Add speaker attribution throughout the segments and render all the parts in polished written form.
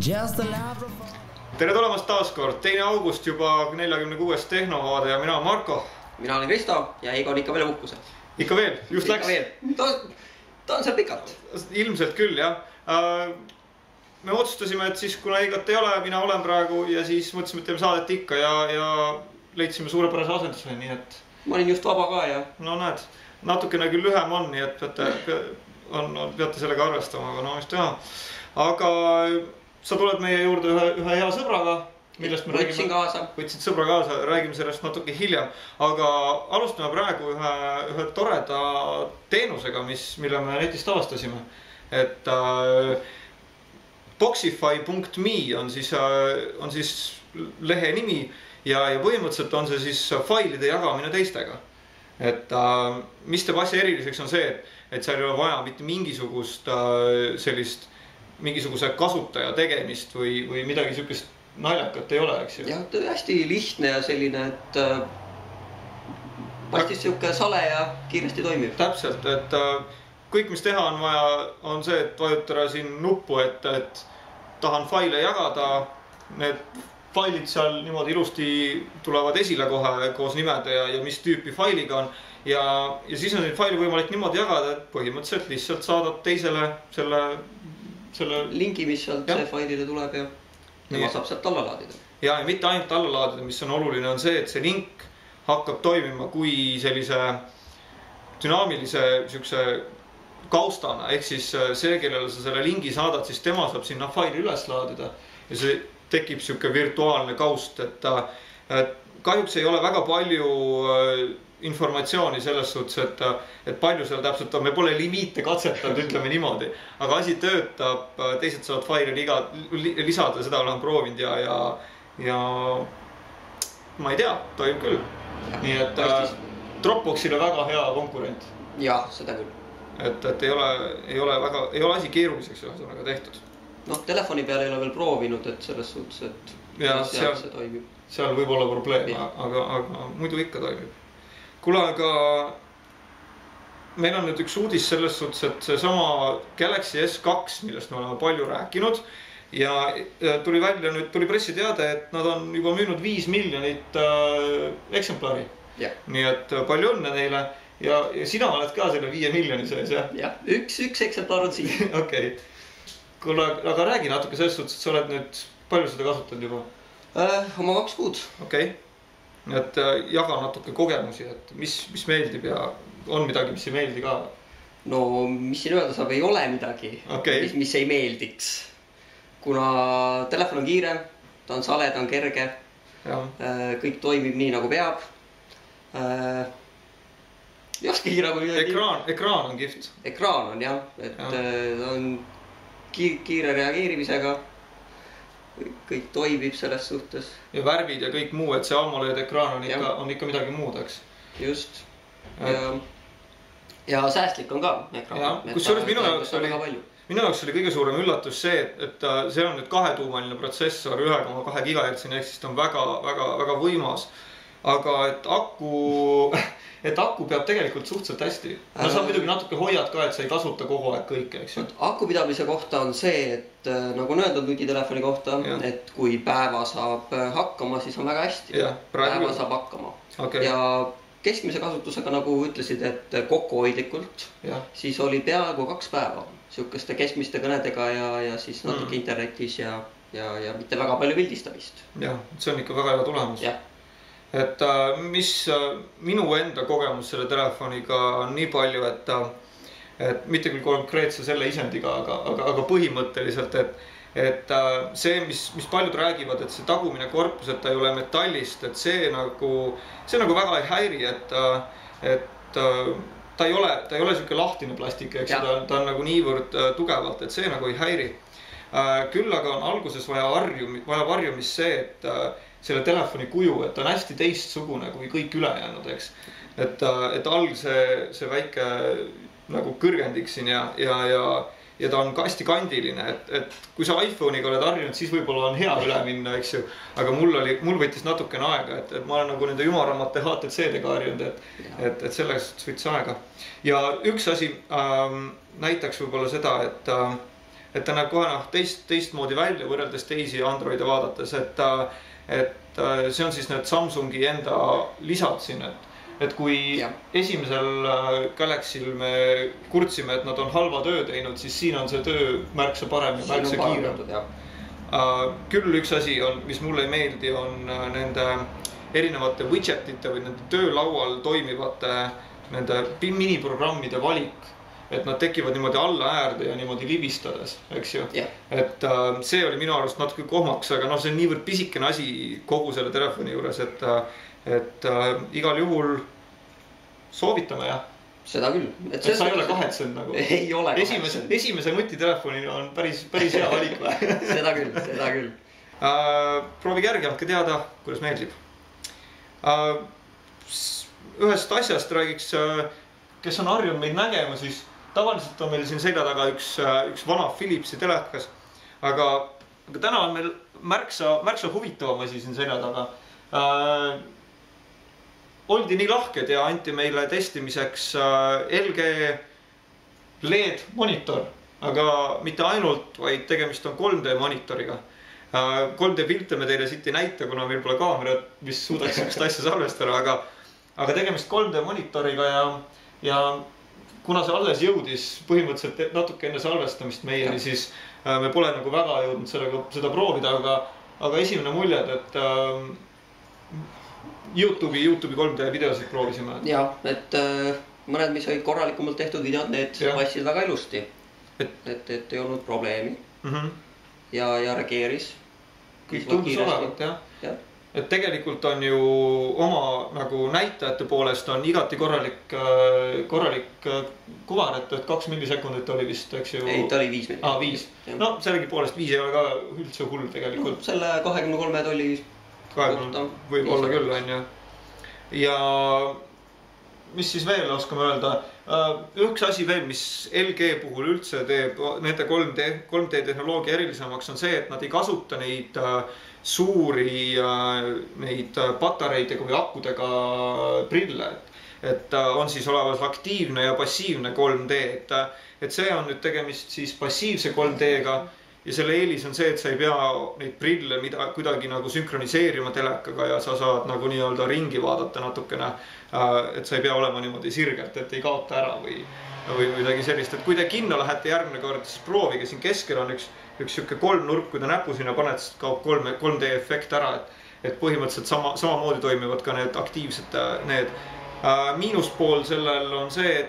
Speaker 1: Tere tulemast taas kord, 2. august juba 46. Tehnovaade ja mina olen Marko.
Speaker 2: Mina olen Kristo ja Eigo on ikka veel puhkusel.
Speaker 1: Ikka veel, just läks.
Speaker 2: Ta on seal pikalt.
Speaker 1: Ilmselt küll, jah. Me otsustasime, et siis kuna Eigot ei ole, mina olen praegu ja siis mõtlesime, et teeme saadet ikka ja leidsime suurepärase asenduse, nii et...
Speaker 2: Ma olin just vaba ka ja...
Speaker 1: No näed, natukene küll lühem on, nii et peate sellega arvestama, aga no mis teha. Aga sa tuled meie juurde ühe hea sõbraga, millest me
Speaker 2: Võtsin kaasa.
Speaker 1: Võtsid sõbra kaasa, räägime sellest natuke hiljem. Aga alustame praegu ühe toreda teenusega, mille me netist avastasime. Et Boxify.me on siis lehe nimi ja põhimõtteliselt on see siis failide jagamine teistega. Et mis teeb asja eriliseks on see, et seal ei ole vaja mitte mingisuguse kasutaja tegemist või midagi sihukest naljakat ei ole, eks ju?
Speaker 2: Jah, ta on hästi lihtne ja selline, et paistis sihuke sale ja kiiresti toimib.
Speaker 1: Täpselt, et kõik, mis teha on vaja, on see, et vajutada siin nuppu, et tahan faile jagada. Need failid seal niimoodi ilusti tulevad esile kohe koos nimede ja mis tüüpi failiga on. Ja siis on neid faili võimalik niimoodi jagada, et põhimõtteliselt lihtsalt saadad teisele selle
Speaker 2: lingi, mis sealt see failile tuleb ja tema saab sealt alla laadida.
Speaker 1: Ja mitte ainult alla laadida, mis on oluline, on see, et see link hakkab toimima kui sellise dünaamilise kaustana. Ehk siis see, kellele sa selle lingi saadad, siis tema saab sinna faili üles laadida ja see tekib sihuke virtuaalne kaust, et kahjuks ei ole väga palju informatsiooni selles suhtes, et palju seal täpselt on. Me pole limiite katsetanud, ütleme niimoodi, aga asi töötab, teised saavad faili lisada, seda olen proovinud ja ma ei tea, tohib küll. Nii et Dropboxile väga hea konkurent.
Speaker 2: Jah, seda küll.
Speaker 1: Et ei ole asi keeruliseks ühesõnaga tehtud.
Speaker 2: Noh, telefoni peal ei ole veel proovinud, et selles suhtes, et seal see toimib.
Speaker 1: Seal võib olla probleem, aga muidu ikka toimib. Kuule, aga meil on nüüd üks uudis selles suhtes, et see sama Galaxy S2, millest me oleme palju rääkinud ja tuli pressiteade, et nad on juba müünud 5 miljonit eksemplari. Nii et palju õnne neile ja sina oled ka selle 5 miljoni sees, jah?
Speaker 2: Jah, üks eksemplar on siin.
Speaker 1: Okei. Kuule, aga räägi natuke selles suhtes, et sa oled nüüd palju seda kasutanud juba?
Speaker 2: Oma 2 kuud.
Speaker 1: Okei. Et jaga natuke kogemusi, et mis meeldib ja on midagi, mis ei meeldi ka?
Speaker 2: No, mis siin öelda saab, ei ole midagi, mis ei meeldiks. Kuna telefon on kiire, ta on sale, ta on kerge, kõik toimib nii nagu peab.
Speaker 1: Ekraan on kihvt.
Speaker 2: Ekraan on jah, et ta on kiire reageerimisega. Kõik toimib selles suhtes. Ja
Speaker 1: värvid ja kõik muu, et see AMOLED ekraan on ikka midagi muud, eks?
Speaker 2: Just. Ja säästlik on ka ekraan.
Speaker 1: Kusjuures minu jaoks oli kõige suurem üllatus see, et see on nüüd 2-tuumaline protsessor 1,2 GHz, ehk siis ta on väga võimas. Aga et aku peab tegelikult suhteliselt hästi. No sa muidugi natuke hoiad ka, et sa ei kasuta kogu aeg kõike, eks ju.
Speaker 2: Aku pidamise kohta on see, et nagu on öeldud nutitelefoni kohta, et kui päeva saab hakkama, siis on väga hästi. Päeva saab hakkama. Ja keskmise kasutusega, nagu ütlesid, et kokkuhoidlikult, siis oli peaaegu 2 päeva sihukeste keskmiste kõnedega ja siis natuke internetis ja mitte väga palju pildistamist.
Speaker 1: Jah, see on ikka väga hea tulemus. Et mis minu enda kogemus selle telefoniga on nii palju, et mitte küll konkreetse selle isendiga, aga põhimõtteliselt, et see, mis paljud räägivad, et see tagumine korpus, et ta ei ole metallist, et see nagu väga ei häiri, et ta ei ole siuke lahtine plastik, eks ta on nagu niivõrd tugevalt, et see nagu ei häiri. Küll aga on alguses vaja varjumist see, et selle telefoni kuju, et ta on hästi teistsugune kui kõik ülejäänud, eks. Et alg see väike nagu kõrgendik siin ja ta on hästi kandiline, et kui sa iPhone'iga oled harjunud, siis võib-olla on hea üle minna, eks ju. Aga mul võttis natukene aega, et ma olen nagu nende jumaramate HTC-dega harjunud, et sellest võttis aega. Ja üks asi näitaks võib-olla seda, et ta näeb kohe teistmoodi välja võrreldes teisi Androide vaadates, et see on siis need Samsungi enda lisad siin, et kui esimesel Galaxy'l me kurtsime, et nad on halva töö teinud, siis siin on see töö märksa parem ja märksa kiirem. Küll üks asi on, mis mulle ei meeldi, on nende erinevate widgetite või nende töölaual toimivate nende miniprogrammide valik, et nad tekivad niimoodi alla äärde ja niimoodi libistades, eks ju. Et see oli minu arust natuke kohmaks, aga see on niivõrd pisikene asi kogu selle telefoni juures, et igal juhul soovitame, jah.
Speaker 2: Seda küll.
Speaker 1: Et sa ei ole kahetsenud nagu.
Speaker 2: Ei ole kahetsenud.
Speaker 1: Esimese nutitelefonina on päris hea valik või?
Speaker 2: Seda küll.
Speaker 1: Proovige järgi, andke teada, kuidas meeldib. Ühest asjast räägiks, kes on harjunud meid nägema, siis tavaliselt on meil siin selja taga üks vana Philipsi telekas, aga täna on meil märksa huvitavam asi siin selja taga. Oldi nii lahked ja anti meile testimiseks LG LED monitor, aga mitte ainult, vaid tegemist on 3D monitoriga. 3D pilte me teile siit ei näita, kuna meil pole kaamerat, mis suudaks sellist asja salvestada, aga tegemist 3D monitoriga ja kuna see alles jõudis põhimõtteliselt natuke enne salvestamist meieni, siis me pole nagu väga jõudnud seda proovida, aga esimene muljed, et YouTube'i 3D videosid proovisime.
Speaker 2: Ja, et mõned, mis olid korralikumalt tehtud videod, need passid väga ilusti. Et ei olnud probleemi. Ja reageeris.
Speaker 1: Kõik tundus olevat, jah. Et tegelikult on ju oma nagu näitajate poolest on igati korralik kuvar, et 2 millisekundit oli vist, eks ju.
Speaker 2: Ei, ta oli 5
Speaker 1: millisekundit. 5. No sellegi poolest 5 ei ole ka üldse hull tegelikult.
Speaker 2: Selle 23 oli
Speaker 1: 20 võib olla küll, on ju. Ja mis siis veel oskame öelda? Üks asi veel, mis LG puhul üldse teeb nende 3D tehnoloogia erilisemaks on see, et nad ei kasuta neid suuri neid patareidega või akkudega prille. Et on siis olemas aktiivne ja passiivne 3D. Et see on nüüd tegemist siis passiivse 3D-ga. Ja selle eelis on see, et sa ei pea neid prille kuidagi nagu sünkroniseerima telekaga ja sa saad nagu nii-öelda ringi vaadata natukene, et sa ei pea olema niimoodi sirgelt, et ei kaota ära või midagi sellist. Et kui te kinno lähete järgmine kord, siis proovige, siin keskel on üks siuke kolmnurk, kui te näpu sinna paned, siis kaob 3D efekt ära, et põhimõtteliselt samamoodi toimivad ka need aktiivsed need. Miinuspool sellel on see,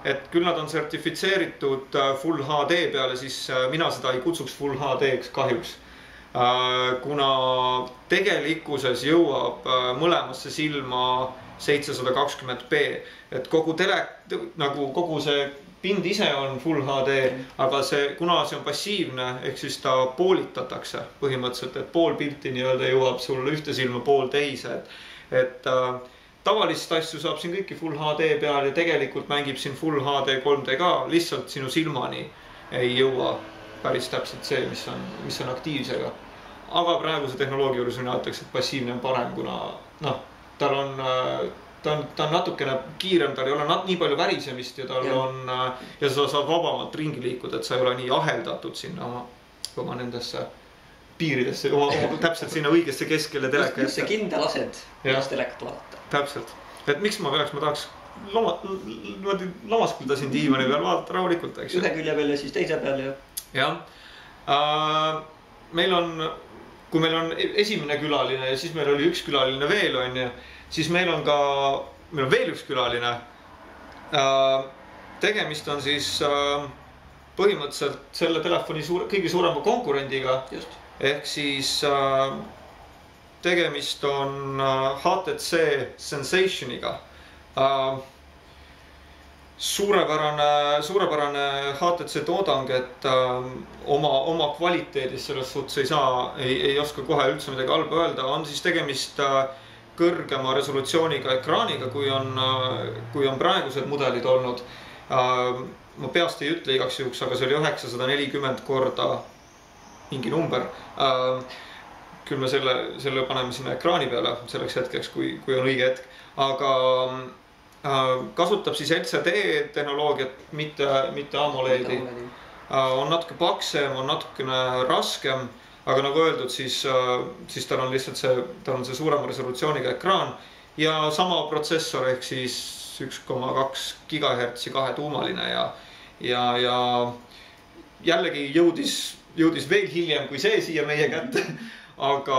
Speaker 1: et küll nad on sertifitseeritud Full HD peale, siis mina seda ei kutsuks Full HD-ks kahjuks. Kuna tegelikkuses jõuab mõlemasse silma 720p, et kogu see pind ise on Full HD, aga kuna see on passiivne, ehk siis ta poolitatakse põhimõtteliselt, et pool pilti nii-öelda jõuab sulle ühte silma, pool teise, et tavalist asju saab siin kõiki Full HD peal ja tegelikult mängib siin Full HD 3D ka, lihtsalt sinu silmani ei jõua päris täpselt see, mis on aktiivsega. Aga praeguse tehnoloogia juures mina ütleks, et passiivne on parem, kuna ta on natukene kiirem, tal ei ole nii palju värisemist ja ja sa saad vabamalt ringi liikuda, et sa ei ole nii aheldatud sinna oma nendesse piiridesse, täpselt sinna õigesse keskele teleka.
Speaker 2: Just see kindel ased, mis telekat vaadata.
Speaker 1: Täpselt. Et miks ma tahaks lamaskulda siin diivani peal vaadata rahulikult, eks?
Speaker 2: Ühe külje peal ja siis teise peal,
Speaker 1: jah. Kui meil on esimene külaline ja siis meil oli üks külaline veel, siis meil on veel üks külaline. Tegemist on siis põhimõtteliselt selle telefoni kõige suurema konkurendiga.
Speaker 2: Just.
Speaker 1: Ehk siis tegemist on HTC Sensationiga. Suurepärane HTC toodang, et oma kvaliteedis selles suhtes ei oska kohe üldse midagi halba öelda. On siis tegemist kõrgema resolutsiooniga ekraaniga, kui on praegused mudelid olnud. Ma peast ei ütle igaks juhuks, aga see oli 940 korda mingi number. Küll me selle paneme sinna ekraani peale selleks hetkeks, kui on õige hetk. Aga kasutab siis LCD tehnoloogiat, mitte AMOLED-i. on natuke paksem, on natukene raskem, aga nagu öeldud, siis tal on lihtsalt see suurema resolutsiooniga ekraan ja sama protsessor ehk siis 1,2 GHz kahetuumaline ja jällegi jõudis veel hiljem kui see siia meie kätte. Aga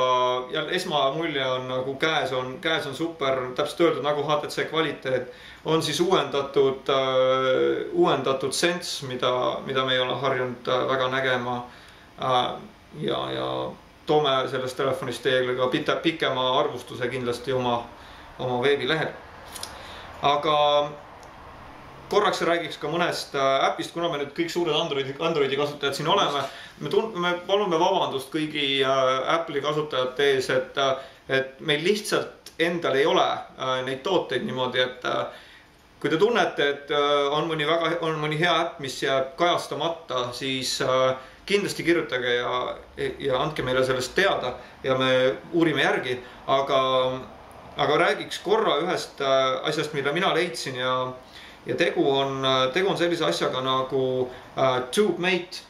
Speaker 1: jälle esmamulje on nagu käes on super, täpselt öeldud nagu HTC kvaliteet, on siis uuendatud Sense, mida me ei ole harjunud väga nägema ja toome sellest telefonist teiega ka pikema arvustuse kindlasti oma veebilehel. Aga korraks räägiks ka mõnest äpist, kuna me nüüd kõik suured Androidi kasutajad siin oleme. Me palume vabandust kõigi Apple'i kasutajate ees, et meil lihtsalt endal ei ole neid tooteid niimoodi, et kui te tunnete, et on mõni hea äpp, mis jääb kajastamata, siis kindlasti kirjutage ja andke meile sellest teada ja me uurime järgi. Aga räägiks korra ühest asjast, mille mina leidsin ja tegu on sellise asjaga nagu TubeMate.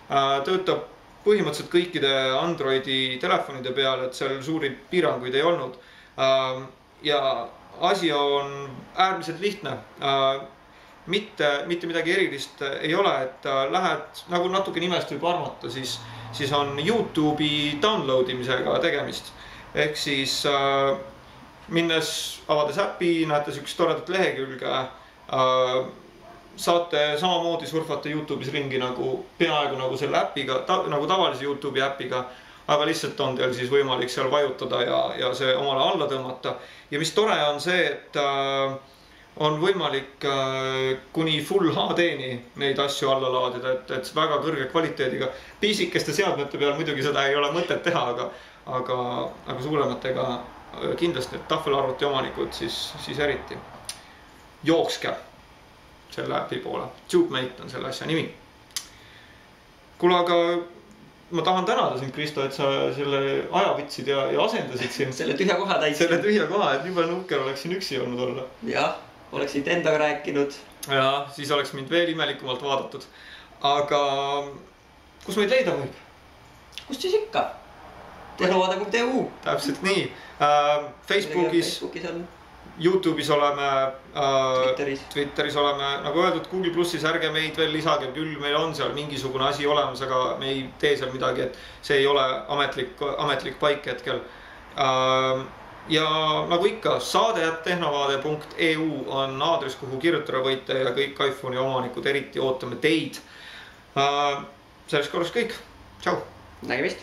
Speaker 1: Töötab põhimõtteliselt kõikide Androidi telefonide peal, et seal suuri piiranguid ei olnud. Ja asi on äärmiselt lihtne. Mitte midagi erilist ei ole, et lähed, nagu natuke nimest võib arvata, siis on YouTube'i downloadimisega tegemist. Ehk siis minnes avades äpi, näete üks toredat lehekülge, saate samamoodi surfata YouTube'is ringi peaaegu nagu selle äpiga, nagu tavalise YouTube'i äpiga, aga lihtsalt on teil siis võimalik seal vajutada ja see omale alla tõmmata. Ja mis tore on see, et on võimalik kuni Full HD-ni neid asju alla laadida, et väga kõrge kvaliteediga. Pisikeste seadmete peal muidugi seda ei ole mõtet teha, aga suurematega kindlasti, et tahvelarvuti omanikud siis eriti. Jookske selle äpi poole. TubeMate on selle asja nimi. Kuule, aga ma tahan tänada sind, Kristo, et sa selle aja võtsid ja asendasid siin.
Speaker 2: Selle tühja koha täitsin.
Speaker 1: Selle tühja koha, et nii palju nukker oleks siin üksi olnud olla.
Speaker 2: Jah, oleksid endaga rääkinud.
Speaker 1: Ja, siis oleks mind veel imelikumalt vaadatud. Aga kus meid leida võib?
Speaker 2: Kust siis ikka? Tehnovaade.eu.
Speaker 1: Täpselt nii. Facebookis on. YouTube'is oleme, Twitteris oleme, nagu öeldud, Google Plussis ärge meid veel lisage, küll meil on seal mingisugune asi olemas, aga me ei tee seal midagi, et see ei ole ametlik paik hetkel. Ja nagu ikka, saade@tehnovaade.eu on aadress, kuhu kirjutada võite ja kõik iPhone'i omanikud eriti ootame teid. Selles korras kõik. Tšau!
Speaker 2: Nägemist!